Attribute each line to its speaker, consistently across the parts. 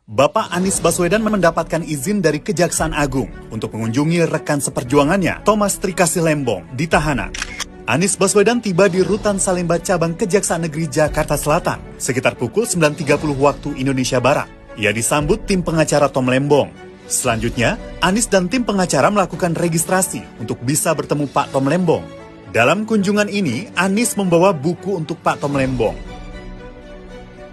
Speaker 1: Bapak Anies Baswedan mendapatkan izin dari Kejaksaan Agung untuk mengunjungi rekan seperjuangannya, Thomas Trikasih Lembong, di tahanan. Anies Baswedan tiba di Rutan Salemba Cabang Kejaksaan Negeri Jakarta Selatan sekitar pukul 9.30 waktu Indonesia Barat. Ia disambut tim pengacara Tom Lembong. Selanjutnya, Anies dan tim pengacara melakukan registrasi untuk bisa bertemu Pak Tom Lembong. Dalam kunjungan ini, Anies membawa buku untuk Pak Tom Lembong.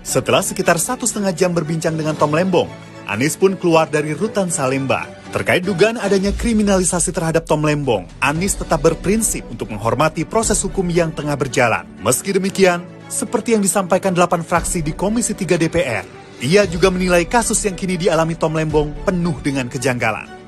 Speaker 1: Setelah sekitar 1,5 jam berbincang dengan Tom Lembong, Anies pun keluar dari Rutan Salemba. Terkait dugaan adanya kriminalisasi terhadap Tom Lembong, Anies tetap berprinsip untuk menghormati proses hukum yang tengah berjalan. Meski demikian, seperti yang disampaikan 8 fraksi di Komisi 3 DPR, ia juga menilai kasus yang kini dialami Tom Lembong penuh dengan kejanggalan.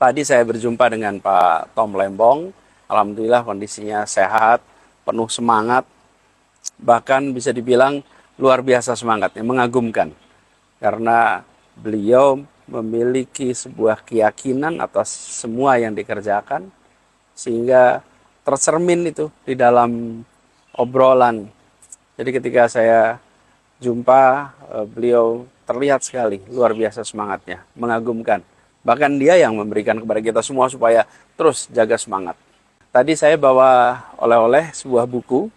Speaker 2: Tadi saya berjumpa dengan Pak Tom Lembong, alhamdulillah kondisinya sehat, penuh semangat, bahkan bisa dibilang luar biasa semangatnya, mengagumkan. Karena beliau memiliki sebuah keyakinan atas semua yang dikerjakan, sehingga tercermin itu di dalam obrolan. Jadi ketika saya jumpa, beliau terlihat sekali luar biasa semangatnya, mengagumkan. Bahkan dia yang memberikan kepada kita semua supaya terus jaga semangat. Tadi saya bawa oleh-oleh sebuah buku,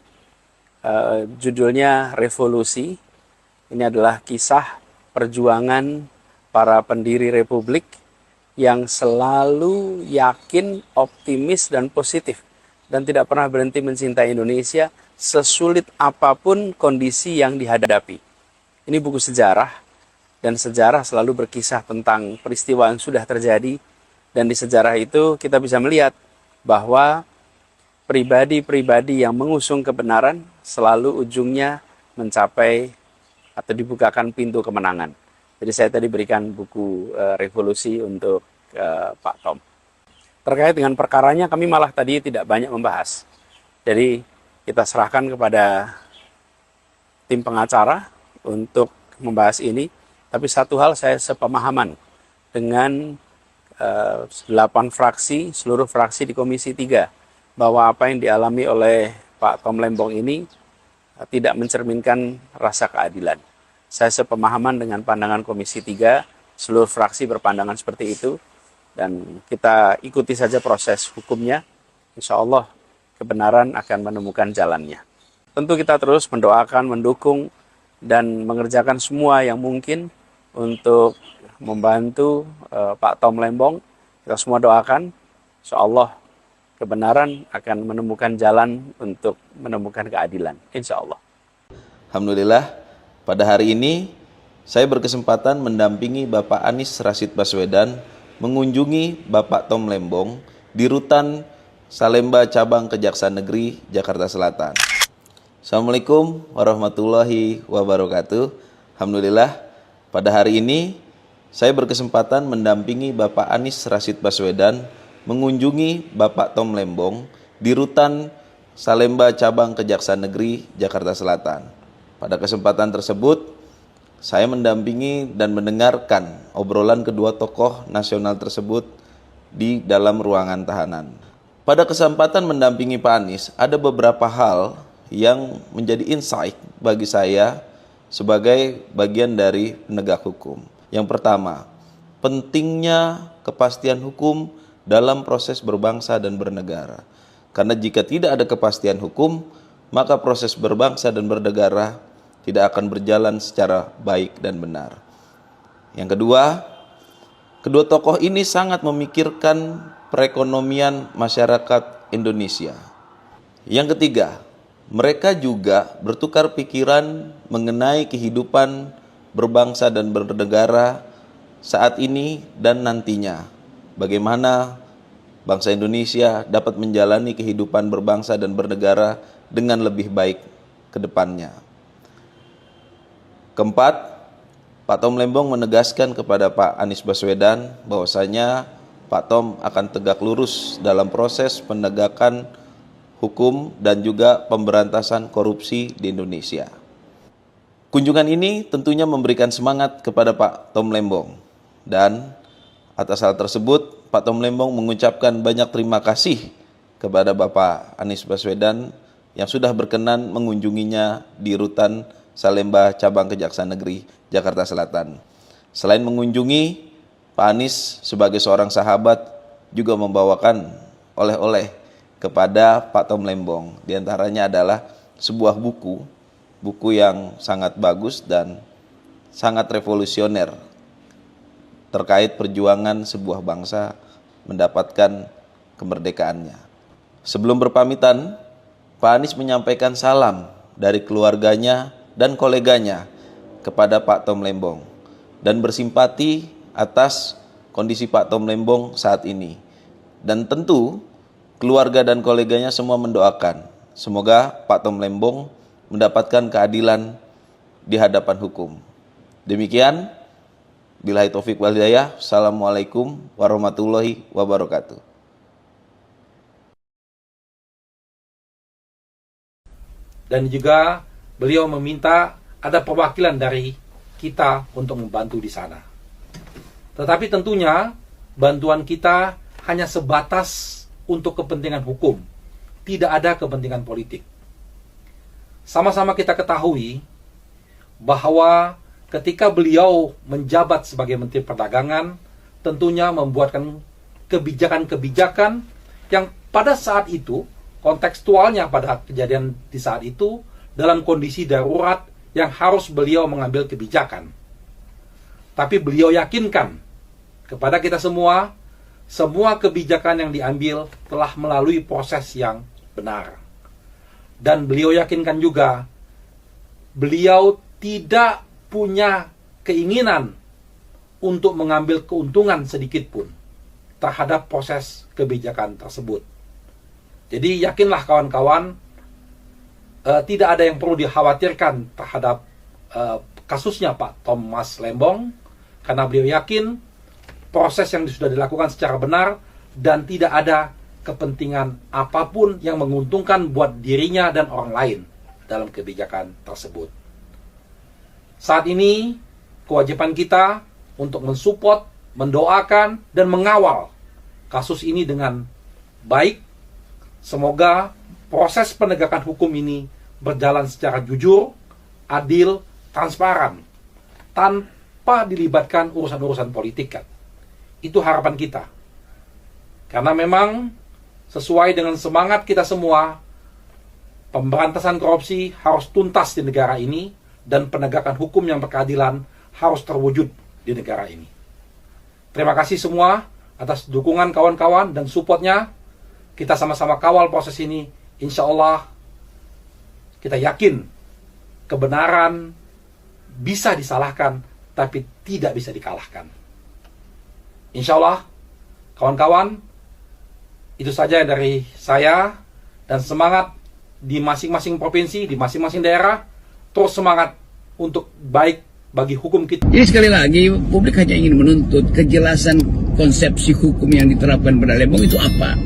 Speaker 2: judulnya Revolusi. Ini adalah kisah perjuangan para pendiri Republik yang selalu yakin, optimis, dan positif. Dan tidak pernah berhenti mencintai Indonesia sesulit apapun kondisi yang dihadapi. Ini buku sejarah. Dan sejarah selalu berkisah tentang peristiwa yang sudah terjadi. Dan di sejarah itu kita bisa melihat bahwa pribadi-pribadi yang mengusung kebenaran selalu ujungnya mencapai atau dibukakan pintu kemenangan. Jadi saya tadi berikan buku Revolusi untuk Pak Tom. Terkait dengan perkaranya kami malah tadi tidak banyak membahas. Jadi kita serahkan kepada tim pengacara untuk membahas ini. Tapi satu hal saya sepemahaman dengan 8 fraksi, seluruh fraksi di Komisi 3, bahwa apa yang dialami oleh Pak Tom Lembong ini tidak mencerminkan rasa keadilan. Saya sepemahaman dengan pandangan Komisi 3, seluruh fraksi berpandangan seperti itu, dan kita ikuti saja proses hukumnya. Insya Allah kebenaran akan menemukan jalannya. Tentu kita terus mendoakan, mendukung, dan mengerjakan semua yang mungkin untuk membantu Pak Tom Lembong. Kita semua doakan, insya Allah kebenaran akan menemukan jalan untuk menemukan keadilan, insya Allah.
Speaker 3: Alhamdulillah, pada hari ini saya berkesempatan mendampingi Bapak Anies Rashid Baswedan mengunjungi Bapak Tom Lembong di Rutan Salemba Cabang Kejaksaan Negeri Jakarta Selatan. Assalamualaikum warahmatullahi wabarakatuh. Alhamdulillah, pada hari ini saya berkesempatan mendampingi Bapak Anies Rashid Baswedan mengunjungi Bapak Tom Lembong di Rutan Salemba Cabang Kejaksaan Negeri Jakarta Selatan. Pada kesempatan tersebut, saya mendampingi dan mendengarkan obrolan kedua tokoh nasional tersebut di dalam ruangan tahanan. Pada kesempatan mendampingi Pak Anies, ada beberapa hal yang menjadi insight bagi saya sebagai bagian dari penegak hukum. Yang pertama, pentingnya kepastian hukum dalam proses berbangsa dan bernegara. Karena jika tidak ada kepastian hukum, maka proses berbangsa dan bernegara tidak akan berjalan secara baik dan benar. Yang kedua tokoh ini sangat memikirkan perekonomian masyarakat Indonesia. Yang ketiga, mereka juga bertukar pikiran mengenai kehidupan berbangsa dan bernegara saat ini dan nantinya. Bagaimana bangsa Indonesia dapat menjalani kehidupan berbangsa dan bernegara dengan lebih baik ke depannya. Keempat, Pak Tom Lembong menegaskan kepada Pak Anies Baswedan bahwasanya Pak Tom akan tegak lurus dalam proses penegakan hukum dan juga pemberantasan korupsi di Indonesia. Kunjungan ini tentunya memberikan semangat kepada Pak Tom Lembong, dan atas hal tersebut Pak Tom Lembong mengucapkan banyak terima kasih kepada Bapak Anies Baswedan yang sudah berkenan mengunjunginya di Rutan Salemba Cabang Kejaksaan Negeri Jakarta Selatan. Selain mengunjungi, Pak Anies sebagai seorang sahabat juga membawakan oleh-oleh kepada Pak Tom Lembong. Di antaranya adalah sebuah buku yang sangat bagus dan sangat revolusioner terkait perjuangan sebuah bangsa mendapatkan kemerdekaannya. Sebelum berpamitan, Pak Anies menyampaikan salam dari keluarganya dan koleganya kepada Pak Tom Lembong dan bersimpati atas kondisi Pak Tom Lembong saat ini. Dan tentu keluarga dan koleganya semua mendoakan semoga Pak Tom Lembong mendapatkan keadilan di hadapan hukum. Demikian, billahi taufik wal hidayah. Assalamualaikum warahmatullahi wabarakatuh.
Speaker 4: Dan juga beliau meminta ada perwakilan dari kita untuk membantu di sana. Tetapi tentunya bantuan kita hanya sebatas untuk kepentingan hukum, tidak ada kepentingan politik. Sama-sama kita ketahui bahwa ketika beliau menjabat sebagai Menteri Perdagangan, tentunya membuatkan kebijakan-kebijakan yang pada saat itu, kontekstualnya pada kejadian di saat itu, dalam kondisi darurat yang harus beliau mengambil kebijakan. Tapi beliau yakinkan kepada kita semua kebijakan yang diambil telah melalui proses yang benar. Dan beliau yakinkan juga, beliau tidak punya keinginan untuk mengambil keuntungan sedikit pun terhadap proses kebijakan tersebut. Jadi yakinlah kawan-kawan, tidak ada yang perlu dikhawatirkan terhadap kasusnya Pak Thomas Lembong, karena beliau yakin proses yang sudah dilakukan secara benar dan tidak ada kepentingan apapun yang menguntungkan buat dirinya dan orang lain dalam kebijakan tersebut. Saat ini kewajiban kita untuk mensupport, mendoakan, dan mengawal kasus ini dengan baik. Semoga proses penegakan hukum ini berjalan secara jujur, adil, transparan, tanpa dilibatkan urusan-urusan politik. Itu harapan kita. Karena memang sesuai dengan semangat kita semua, pemberantasan korupsi harus tuntas di negara ini dan penegakan hukum yang berkeadilan harus terwujud di negara ini. Terima kasih semua atas dukungan kawan-kawan dan supportnya. Kita sama-sama kawal proses ini. Insya Allah kita yakin kebenaran bisa disalahkan, tapi tidak bisa dikalahkan. Insya Allah, kawan-kawan, itu saja dari saya, dan semangat di masing-masing provinsi, di masing-masing daerah, terus semangat untuk baik bagi hukum kita.
Speaker 5: Jadi sekali lagi, publik hanya ingin menuntut kejelasan konsepsi hukum yang diterapkan pada Lembong itu apa.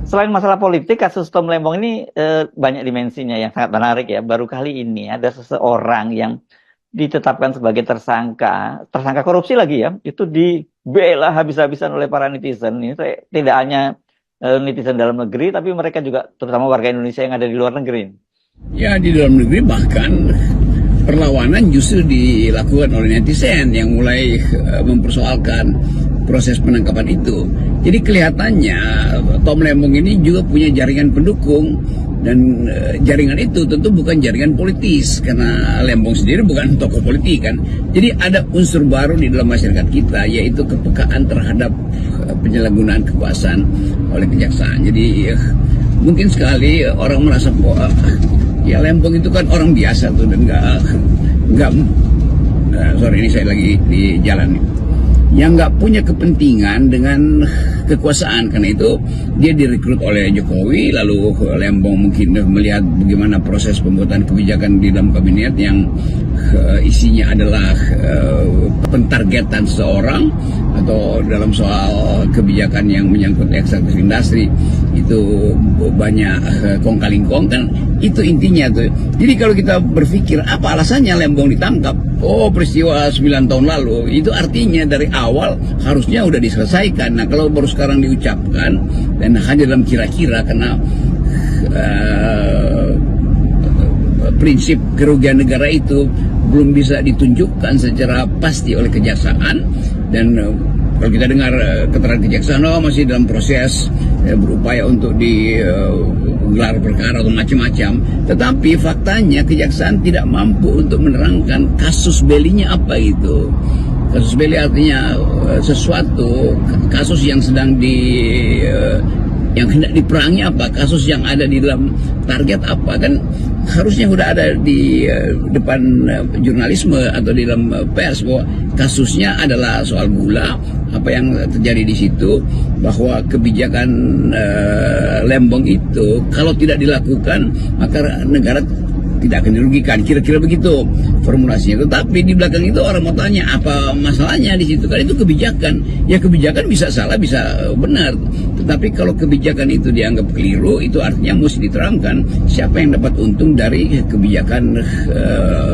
Speaker 6: Selain masalah politik, kasus Tom Lembong ini banyak dimensinya yang sangat menarik ya. Baru kali ini ada seseorang yang ditetapkan sebagai tersangka korupsi lagi ya. Itu dibela habis-habisan oleh para netizen. Ini tidak hanya netizen dalam negeri, tapi mereka juga terutama warga Indonesia yang ada di luar negeri.
Speaker 5: Ya, di dalam negeri bahkan perlawanan justru dilakukan oleh netizen yang mulai mempersoalkan proses penangkapan itu. Jadi kelihatannya Tom Lembong ini juga punya jaringan pendukung, dan jaringan itu tentu bukan jaringan politis karena Lembong sendiri bukan tokoh politik kan. Jadi ada unsur baru di dalam masyarakat kita, yaitu kepekaan terhadap penyalahgunaan kekuasaan oleh kejaksaan. Jadi mungkin sekali orang merasa bahwa ya Lembong itu kan orang biasa tuh, dan nggak sorry ini saya lagi di jalan nih, yang nggak punya kepentingan dengan kekuasaan. Karena itu dia direkrut oleh Jokowi, lalu Lembong mungkin melihat bagaimana proses pembuatan kebijakan di dalam kabinet yang isinya adalah pentargetan seseorang, atau dalam soal kebijakan yang menyangkut ekstraktif industri itu banyak kong kaling kong kan, itu intinya tuh. Jadi kalau kita berpikir apa alasannya Lembong ditangkap, oh peristiwa 9 tahun lalu, itu artinya dari awal harusnya udah diselesaikan. Nah kalau baru sekarang diucapkan dan hanya dalam kira-kira karena prinsip kerugian negara itu belum bisa ditunjukkan secara pasti oleh kejaksaan, dan kalau kita dengar keterangan kejaksaan, oh masih dalam proses berupaya untuk digelar perkara atau macam-macam. Tetapi faktanya kejaksaan tidak mampu untuk menerangkan kasus belinya apa itu. Kasus beli artinya sesuatu kasus yang sedang yang hendak diperangi apa, kasus yang ada di dalam target apa, kan harusnya sudah ada di depan jurnalisme atau di dalam pers bahwa kasusnya adalah soal gula, apa yang terjadi di situ, bahwa kebijakan Lembong itu kalau tidak dilakukan maka negara tidak akan dirugikan, kira-kira begitu formulasinya. Tetapi di belakang itu orang mau tanya apa masalahnya di situ, kan itu kebijakan. Ya kebijakan bisa salah bisa benar, tetapi kalau kebijakan itu dianggap keliru, itu artinya mesti diterangkan siapa yang dapat untung dari kebijakan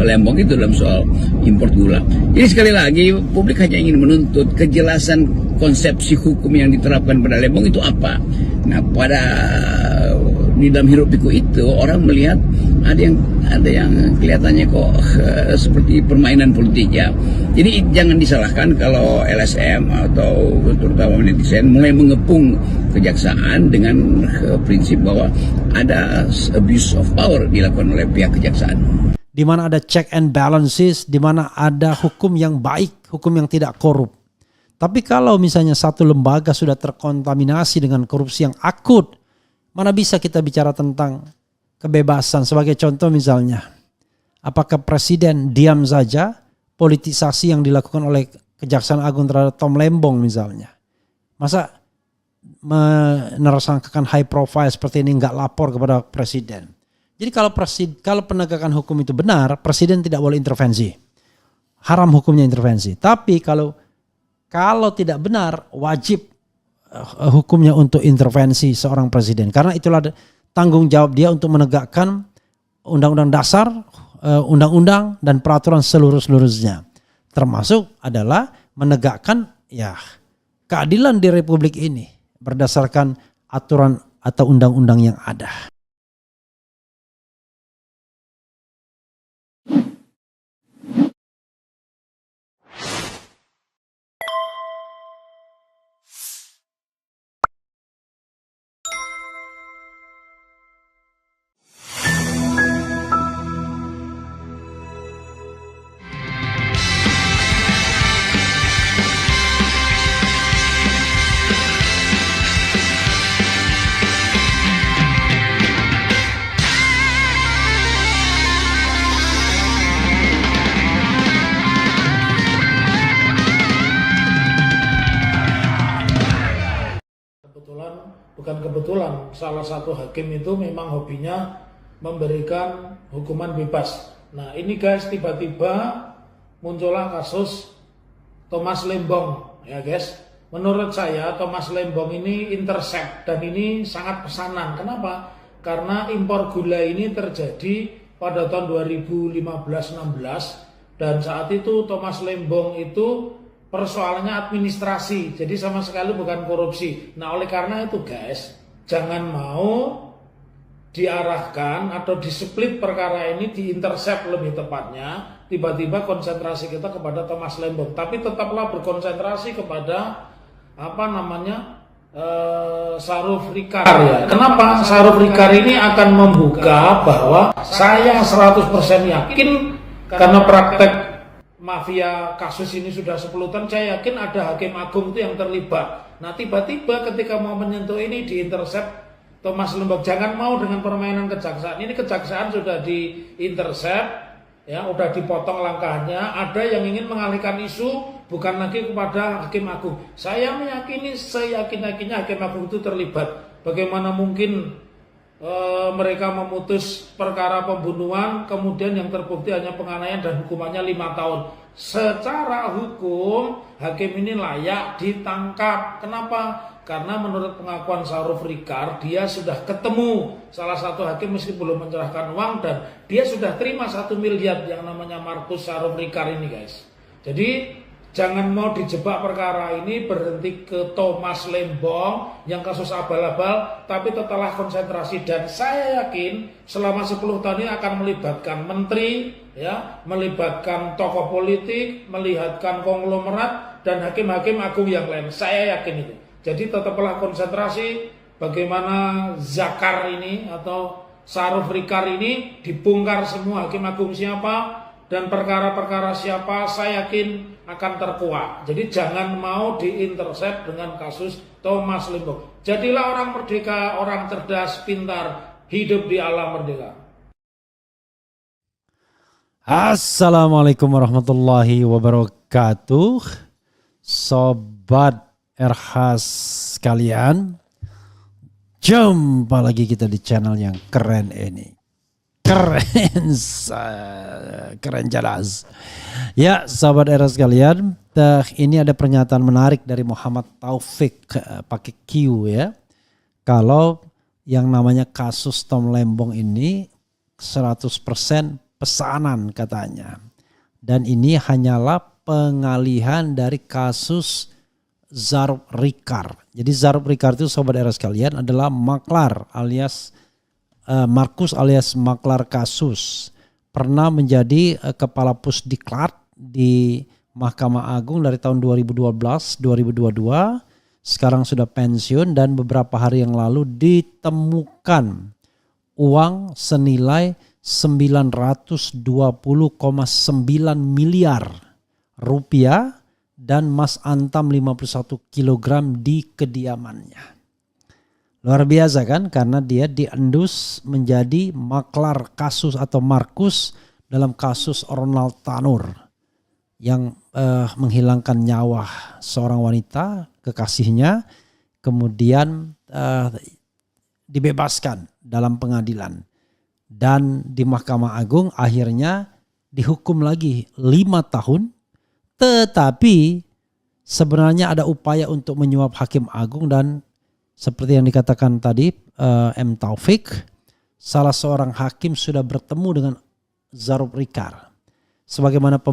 Speaker 5: Lembong itu dalam soal impor gula. Jadi sekali lagi publik hanya ingin menuntut kejelasan konsepsi hukum yang diterapkan pada Lembong itu apa. Nah di dalam hiruk pikuk itu orang melihat ada yang kelihatannya kok seperti permainan politik ya. Jadi jangan disalahkan kalau LSM atau terutama netizen mulai mengepung kejaksaan dengan prinsip bahwa ada abuse of power dilakukan oleh pihak kejaksaan.
Speaker 7: Di mana ada check and balances, di mana ada hukum yang baik, hukum yang tidak korup. Tapi kalau misalnya satu lembaga sudah terkontaminasi dengan korupsi yang akut, mana bisa kita bicara tentang kebebasan? Sebagai contoh misalnya, apakah presiden diam saja politisasi yang dilakukan oleh Kejaksaan Agung terhadap Tom Lembong misalnya? Masa menersangkakan high profile seperti ini nggak lapor kepada presiden? Jadi kalau penegakan hukum itu benar, presiden tidak boleh intervensi. Haram hukumnya intervensi. Tapi kalau tidak benar, wajib hukumnya untuk intervensi seorang presiden. Karena itulah tanggung jawab dia untuk menegakkan undang-undang dasar, undang-undang dan peraturan seluruhnya. Termasuk adalah menegakkan keadilan di Republik ini berdasarkan aturan atau undang-undang yang ada.
Speaker 8: Bukan kebetulan salah satu hakim itu memang hobinya memberikan hukuman bebas. Nah ini guys, tiba-tiba muncullah kasus Thomas Lembong ya guys. Menurut saya Thomas Lembong ini intercept dan ini sangat pesanan. Kenapa? Karena impor gula ini terjadi pada tahun 2015-16 dan saat itu Thomas Lembong itu persoalannya administrasi, jadi sama sekali bukan korupsi. Nah oleh karena itu guys, jangan mau diarahkan atau displit perkara ini, diintercept lebih tepatnya, tiba-tiba konsentrasi kita kepada Thomas Lembong. Tapi tetaplah berkonsentrasi kepada Saruf Rikar ya. Kenapa Saruf Rikar ini akan membuka bahwa saya 100% yakin karena praktek mafia kasus ini sudah 10 tahun, saya yakin ada hakim agung itu yang terlibat. Nah tiba-tiba ketika mau menyentuh ini diintercept Thomas Lembong. Jangan mau dengan permainan kejaksaan. Ini kejaksaan sudah diintercept, ya, udah dipotong langkahnya. Ada yang ingin mengalihkan isu bukan lagi kepada hakim agung. Saya meyakini seyakin-yakinnya hakim agung itu terlibat. Bagaimana mungkin mereka memutus perkara pembunuhan, kemudian yang terbukti hanya penganiayaan dan hukumannya 5 tahun. Secara hukum hakim ini layak ditangkap. Kenapa? Karena menurut pengakuan Saruf Rikar, dia sudah ketemu salah satu hakim meski belum menyerahkan uang, dan dia sudah terima 1 miliar yang namanya Markus Saruf Rikar ini, guys. Jadi jangan mau dijebak perkara ini berhenti ke Thomas Lembong yang kasus abal-abal, tapi totallah konsentrasi. Dan saya yakin selama 10 tahun ini akan melibatkan menteri, ya, melibatkan tokoh politik, melibatkan konglomerat dan hakim-hakim agung yang lain. Saya yakin itu. Jadi tetaplah konsentrasi bagaimana Zakar ini atau Saruf Rikar ini dibongkar semua, hakim agung siapa dan perkara-perkara siapa, saya yakin akan terkuak. Jadi jangan mau diintercept dengan kasus Thomas Lembong. Jadilah orang merdeka, orang cerdas, pintar, hidup di alam merdeka.
Speaker 7: Assalamualaikum warahmatullahi wabarakatuh. Sobat RH sekalian, jumpa lagi kita di channel yang keren ini. Keren jelas. Ya, sahabat era sekalian, ini ada pernyataan menarik dari Muhammad Taufik, pakai Q ya. Kalau yang namanya kasus Tom Lembong ini 100% pesanan katanya. Dan ini hanyalah pengalihan dari kasus Saruf Rikar. Jadi Saruf Rikar itu, sobat era sekalian, adalah maklar alias Markus alias maklar kasus, pernah menjadi kepala Pusdiklat di Mahkamah Agung dari tahun 2012-2022, sekarang sudah pensiun, dan beberapa hari yang lalu ditemukan uang senilai 920,9 miliar rupiah dan emas antam 51 kg di kediamannya. Luar biasa kan, karena dia diendus menjadi maklar kasus atau Markus dalam kasus Ronald Tanur yang menghilangkan nyawa seorang wanita, kekasihnya, kemudian dibebaskan dalam pengadilan. Dan di Mahkamah Agung akhirnya dihukum lagi 5 tahun, tetapi sebenarnya ada upaya untuk menyuap Hakim Agung, dan seperti yang dikatakan tadi M. Taufik, salah seorang hakim sudah bertemu dengan Saruf Rikar. Sebagaimana